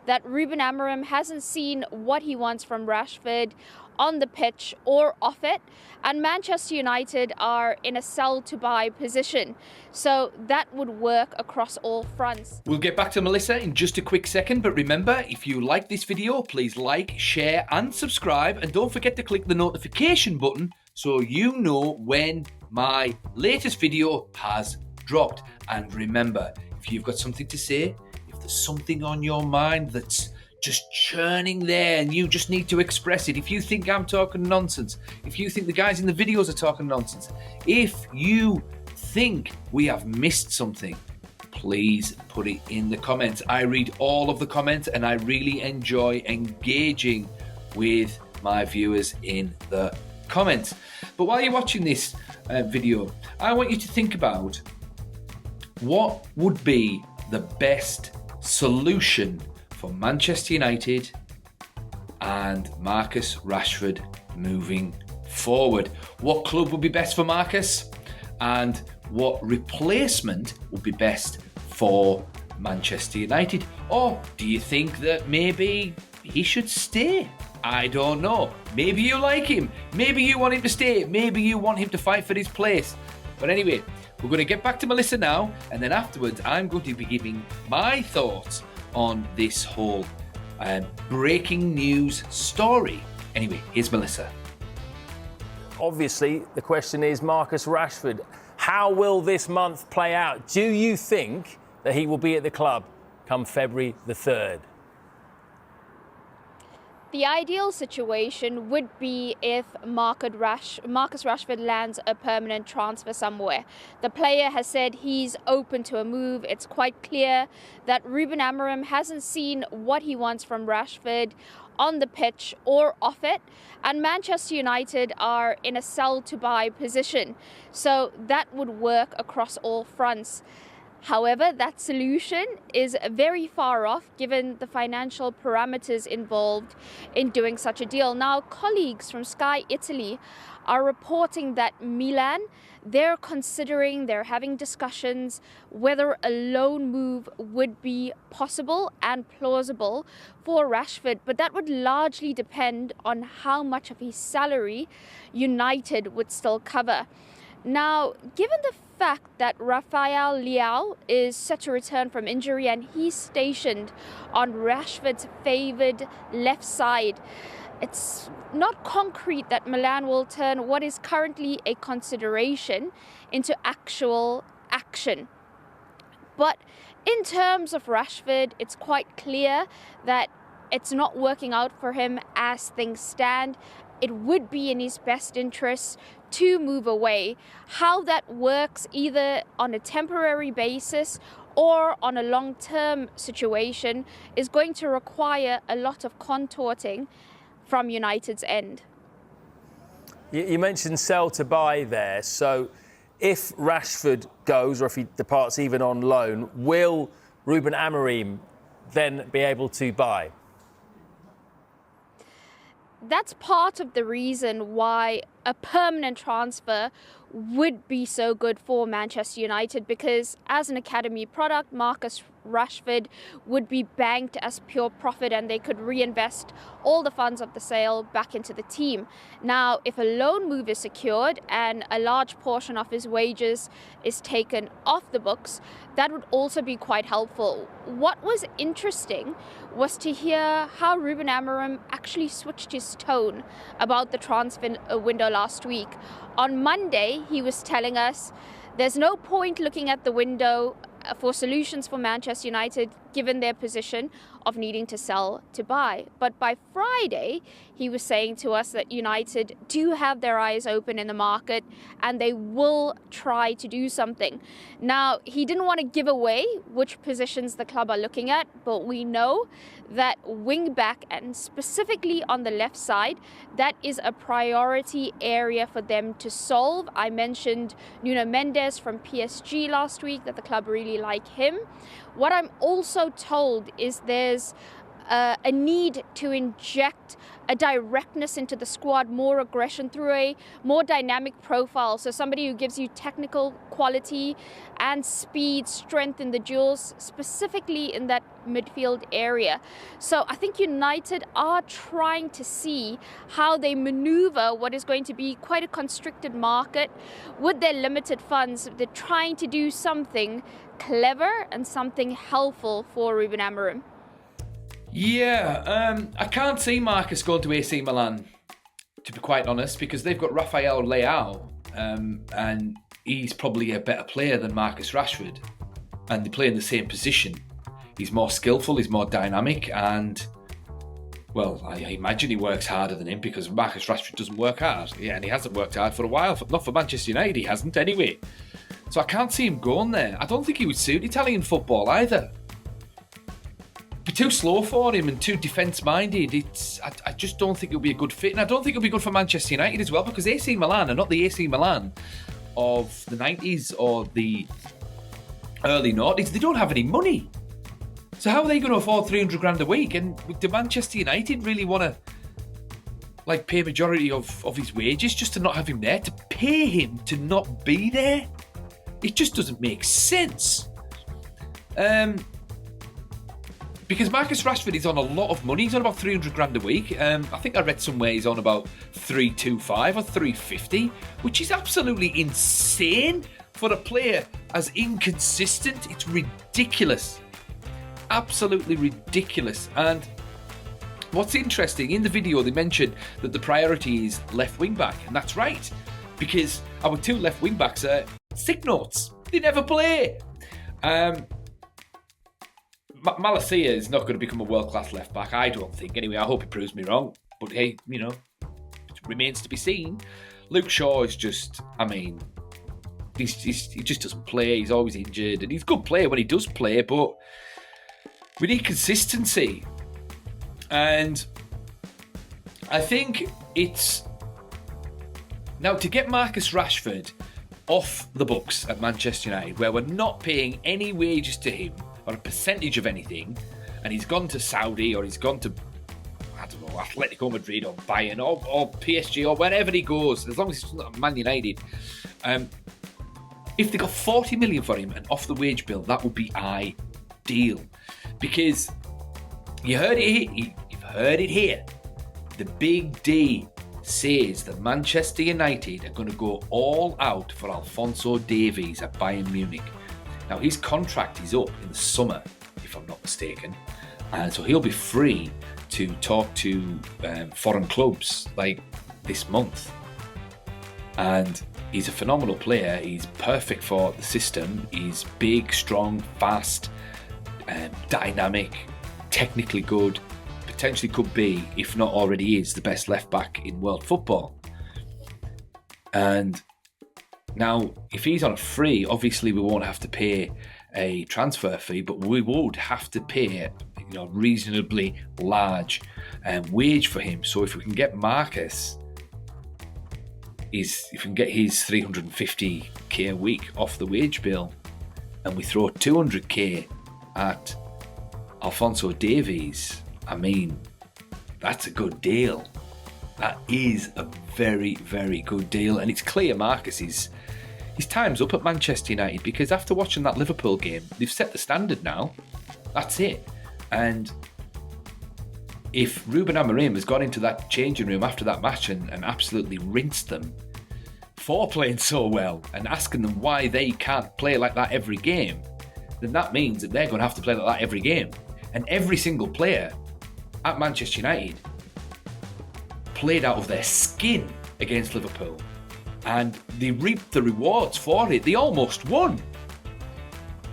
that Ruben Amorim hasn't seen what he wants from Rashford on the pitch or off it, and Manchester United are in a sell to buy position, so that would work across all fronts. We'll get back to Melissa in just a quick second, but remember, if you like this video, please like, share and subscribe, and don't forget to click the notification button so you know when my latest video has dropped. And remember, if you've got something to say, if there's something on your mind that's just churning there and you just need to express it, if you think I'm talking nonsense, if you think the guys in the videos are talking nonsense, if you think we have missed something, please put it in the comments. I read all of the comments and I really enjoy engaging with my viewers in the comments. But while you're watching this video, I want you to think about what would be the best solution for Manchester United and Marcus Rashford moving forward. What club would be best for Marcus, and what replacement would be best for Manchester United? Or do you think that maybe he should stay? I don't know. Maybe you like him. Maybe you want him to stay. Maybe you want him to fight for his place. But anyway, we're going to get back to Melissa now, and then afterwards I'm going to be giving my thoughts on this whole breaking news story. Anyway, here's Melissa. Obviously, the question is Marcus Rashford. How will this month play out? Do you think that he will be at the club come February the 3rd? The ideal situation would be if Marcus Rashford lands a permanent transfer somewhere. The player has said he's open to a move. It's quite clear that Ruben Amorim hasn't seen what he wants from Rashford on the pitch or off it, and Manchester United are in a sell to buy position, so that would work across all fronts. However, that solution is very far off given the financial parameters involved in doing such a deal. Now, colleagues from Sky Italy are reporting that Milan, they're having discussions whether a loan move would be possible and plausible for Rashford, but that would largely depend on how much of his salary United would still cover. Now, given the fact that Rafael Leao is set to return from injury and he's stationed on Rashford's favoured left side, it's not concrete that Milan will turn what is currently a consideration into actual action. But in terms of Rashford, it's quite clear that it's not working out for him as things stand. It would be in his best interest to move away. How that works either on a temporary basis or on a long-term situation is going to require a lot of contorting from United's end. You mentioned sell to buy there, so if Rashford goes or if he departs even on loan, will Ruben Amorim then be able to buy? That's part of the reason why a permanent transfer would be so good for Manchester United, because as an academy product, Marcus Rashford would be banked as pure profit and they could reinvest all the funds of the sale back into the team. Now, if a loan move is secured and a large portion of his wages is taken off the books, that would also be quite helpful. What was interesting was to hear how Ruben Amorim actually switched his tone about the transfer window last week. On Monday, he was telling us there's no point looking at the window for solutions for Manchester United given their position of needing to sell to buy. But by Friday, he was saying to us that United do have their eyes open in the market and they will try to do something. Now, he didn't want to give away which positions the club are looking at, but we know that wing back, and specifically on the left side, that is a priority area for them to solve. I mentioned Nuno Mendes from PSG last week, that the club really like him. What I'm also told is there's a need to inject a directness into the squad, more aggression through a more dynamic profile. So somebody who gives you technical quality and speed, strength in the duels, specifically in that midfield area. So I think United are trying to see how they maneuver what is going to be quite a constricted market with their limited funds. They're trying to do something clever and something helpful for Ruben Amorim. Yeah, I can't see Marcus going to AC Milan, to be quite honest, because they've got Rafael Leao, and he's probably a better player than Marcus Rashford, and they play in the same position. He's more skillful, he's more dynamic, and, well, I imagine he works harder than him, because Marcus Rashford doesn't work hard. Yeah, and he hasn't worked hard for a while. Not for Manchester United, he hasn't anyway. So I can't see him going there. I don't think he would suit Italian football either. Be too slow for him and too defence-minded. I just don't think it'll be a good fit. And I don't think it'll be good for Manchester United as well, because AC Milan are not the AC Milan of the 90s or the early noughties. They don't have any money. So how are they going to afford 300 grand a week? And do Manchester United really want to pay a majority of his wages just to not have him there? To pay him to not be there? It just doesn't make sense. Because Marcus Rashford is on a lot of money. He's on about 300 grand a week. I think I read somewhere he's on about 325 or 350, which is absolutely insane for a player as inconsistent. It's ridiculous. Absolutely ridiculous. And what's interesting, in the video they mentioned that the priority is left wing back, and that's right, because our two left wing backs are sick notes. They never play. Malacia is not going to become a world-class left-back, I don't think. Anyway, I hope he proves me wrong. But hey, it remains to be seen. Luke Shaw is just, he just doesn't play. He's always injured. And he's a good player when he does play, but we need consistency. And I think it's... Now, to get Marcus Rashford off the books at Manchester United, where we're not paying any wages to him, or a percentage of anything, and he's gone to Saudi, or he's gone to, I don't know, Atletico Madrid or Bayern or PSG or wherever he goes, as long as he's not Man United. If they got 40 million for him and off the wage bill, that would be ideal. Because you've heard it here. The Big D says that Manchester United are going to go all out for Alphonso Davies at Bayern Munich. Now, his contract is up in the summer, if I'm not mistaken, and so he'll be free to talk to foreign clubs this month. And he's a phenomenal player. He's perfect for the system. He's big, strong, fast, dynamic, technically good. Potentially could be, if not already is, the best left back in world football. And now, if he's on a free, obviously we won't have to pay a transfer fee, but we would have to pay a reasonably large wage for him. So if we can get Marcus, if we can get his 350k a week off the wage bill, and we throw 200k at Alphonso Davies, that's a good deal. That is a very, very good deal. And it's clear Marcus his time's up at Manchester United, because after watching that Liverpool game, they've set the standard now. That's it. And if Ruben Amorim has got into that changing room after that match and absolutely rinsed them for playing so well and asking them why they can't play like that every game, then that means that they're going to have to play like that every game. And every single player at Manchester United played out of their skin against Liverpool, and they reaped the rewards for it. They almost won.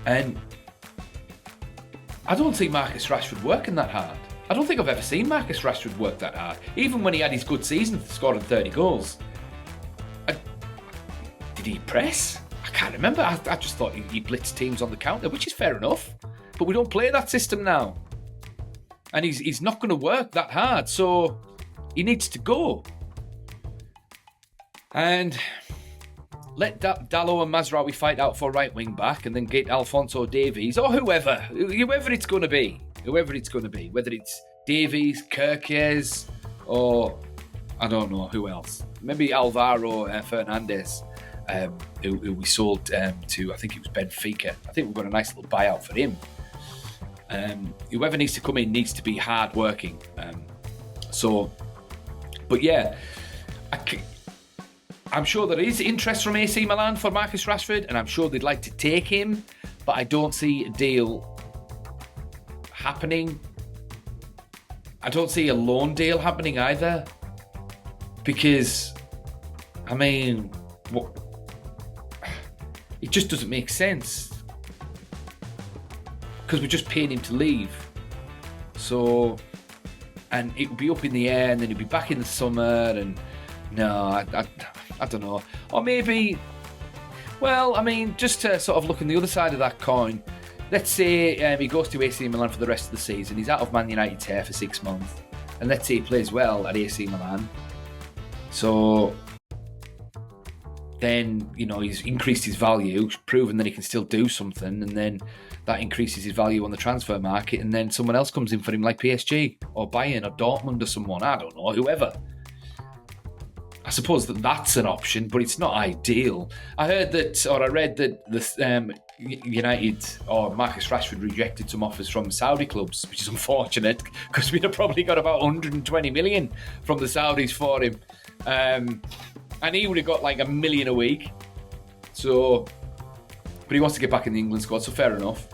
And I don't see Marcus Rashford working that hard. I don't think I've ever seen Marcus Rashford work that hard. Even when he had his good season, scoring 30 goals. Did he press? I can't remember. I just thought he blitzed teams on the counter, which is fair enough. But we don't play that system now. And he's not going to work that hard, so he needs to go. And let Dalot and Mazraoui fight out for right wing back, and then get Alphonso Davies or whoever it's going to be. whoever it's going to be, whether it's Davies, Kirkes, or I don't know who else. Maybe Alvaro Fernandez, who we sold to, I think it was Benfica. I think we've got a nice little buyout for him. Whoever needs to come in needs to be hard working. But yeah, I'm sure there is interest from AC Milan for Marcus Rashford, and I'm sure they'd like to take him, but I don't see a deal happening. I don't see a loan deal happening either, because, I mean, it just doesn't make sense, because we're just paying him to leave. So, and it would be up in the air, and then he'd be back in the summer, and no, I don't know. Or maybe, well, I mean, just to sort of look on the other side of that coin, let's say he goes to AC Milan for the rest of the season. He's out of Man United's hair for 6 months. And let's say he plays well at AC Milan. So then, you know, he's increased his value, proven that he can still do something. And then that increases his value on the transfer market. And then someone else comes in for him, like PSG or Bayern or Dortmund or someone. I don't know, whoever. I suppose that's an option, but it's not ideal. I read that the United or Marcus Rashford rejected some offers from Saudi clubs, which is unfortunate, because we'd have probably got about 120 million from the Saudis for him. And he would have got like $1 million a week. So, but he wants to get back in the England squad, so fair enough.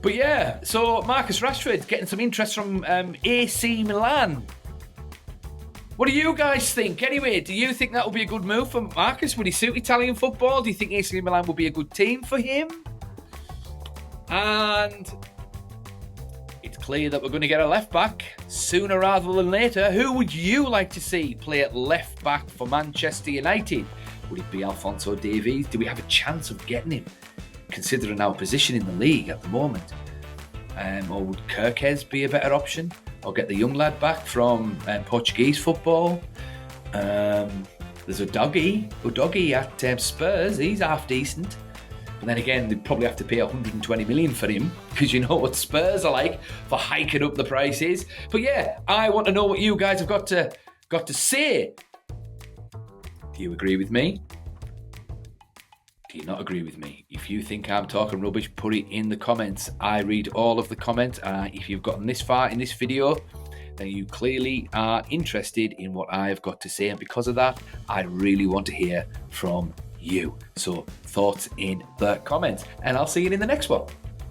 But yeah, so Marcus Rashford getting some interest from AC Milan. What do you guys think? Anyway, do you think that will be a good move for Marcus? Would he suit Italian football? Do you think AC Milan will be a good team for him? And it's clear that we're going to get a left back sooner rather than later. Who would you like to see play at left back for Manchester United? Would it be Alphonso Davies? Do we have a chance of getting him, considering our position in the league at the moment? Or would Kirkes be a better option? Or get the young lad back from Portuguese football? There's Udogie at Spurs. He's half decent. But then again, they'd probably have to pay 120 million for him, because you know what Spurs are like for hiking up the prices. But yeah, I want to know what you guys have got to say. Do you agree with me? Do you not agree with me? If you think I'm talking rubbish, put it in the comments. I read all of the comments. If you've gotten this far in this video, then you clearly are interested in what I've got to say. And because of that, I really want to hear from you. So thoughts in the comments. And I'll see you in the next one.